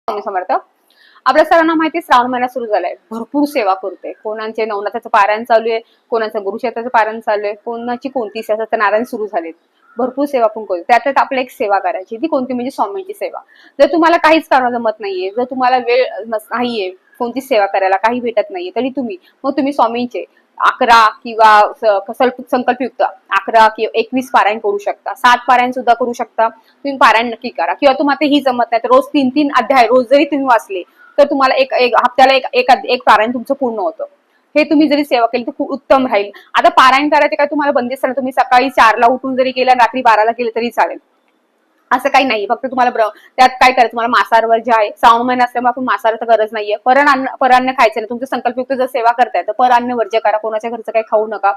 स्वामी समर्थ. आपल्या सर्वांना माहिती श्रावण महिना सुरू झालाय, भरपूर सेवा करतोय. कोणाचे नवनाथाचं पारायण चालू आहे, कोणाचं गुरुक्षेत्राचं पारायण चालू आहे, कोणाची कोणती सेवा, नारायण सुरू झालेत. भरपूर सेवा पण करतो. त्यातच आपल्याला एक सेवा करायची, ती कोणती म्हणजे स्वामींची सेवा. जर तुम्हाला काहीच कारण जमत नाहीये, जर तुम्हाला वेळ नाहीये कोणती सेवा करायला, काही भेटत नाहीये, तरी तुम्ही स्वामींचे 11 किंवा संकल्पयुक्त 11 किंवा 21 पारायण करू शकता. 7 पारायण सुद्धा करू शकता. तुम्ही पारायण नक्की करा. किंवा तुम्हाला ही जमत नाही तर रोज 3-3 अध्याय रोज जरी तुम्ही वाचले तर तुम्हाला एक हप्त्याला एक पारायण तुमचं पूर्ण होतं. हे तुम्ही जरी सेवा केली तर खूप उत्तम राहील. आता पारायण करायचे काय तुम्हाला बंदिस्त नाही. तुम्ही सकाळी 4ला उठून जरी केलं, रात्री 12ला केलं तरी चालेल. असं काही नाही. फक्त तुम्हाला त्यात काय करायचं, तुम्हाला मांसाहार जे आहे, श्रावण महिना असल्यामुळे आपण मांसाहार गरज नाहीये. परान्न खायचं नाही. तुमचं संकल्पयुक्त जर सेवा करताय तर परान्न वर्ज्य करा. कोणाच्या घरचं काही खाऊ नका,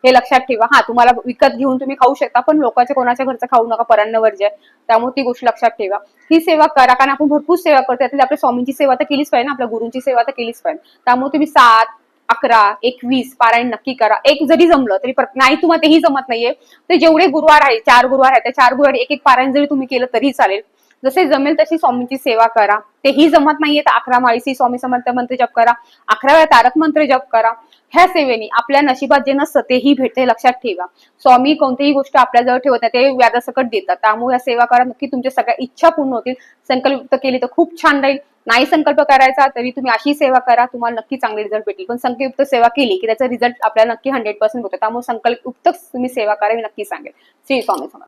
हे लक्षात ठेवा. हा, तुम्हाला विकत घेऊन तुम्ही खाऊ शकता, पण लोकांच्या कोणाच्या घरचं खाऊ नका, परान्न वर्ज्य. त्यामुळे ती गोष्ट लक्षात ठेवा. ही सेवा करा, कारण आपण भरपूर सेवा करतो. त्यातली आपल्या स्वामींची सेवा तर केलीच पाहिजे ना, आपल्या गुरूंची सेवा तर केलीच पाहिजे. त्यामुळे तुम्ही 7, 11, 21 पारायण नक्की करा. एक जरी जमलं तरी नाही, तुम्हाला तेही जमत नाहीये ते जेवढे गुरुवार आहे, 4 गुरुवार आहेत, त्या 4 गुरुवार एक पारायण जरी तुम्ही केलं तरी चालेल. जसे जमेल तशी स्वामींची सेवा करा. तेही जमत नाहीये तर 11 माळी सो समर्थ मंत्र जप करा, 11 वेळा तारक मंत्र जप करा. ह्या सेवेने आपल्या नशिबात जे नसतं तेही भेटते, लक्षात ठेवा. स्वामी कोणतीही गोष्ट आपल्याजवळ ठेवत नाही, ते व्याजासकट देतात. त्यामुळे या सेवा करा, नक्की तुमच्या सगळ्या इच्छा पूर्ण होतील. संकल्प केली तर खूप छान राहील. नाही संकल्प करायचा तरी तुम्ही अशी सेवा करा, तुम्हाला नक्की चांगले रिझल्ट भेटेल. पण संकल्पयुक्त सेवा केली की त्याचा रिझल्ट आपल्याला नक्की 100% होतो. त्यामुळे संकल्पयुक्त तुम्ही सेवा करा, मी नक्की सांगेल. श्री स्वामी समर्थ.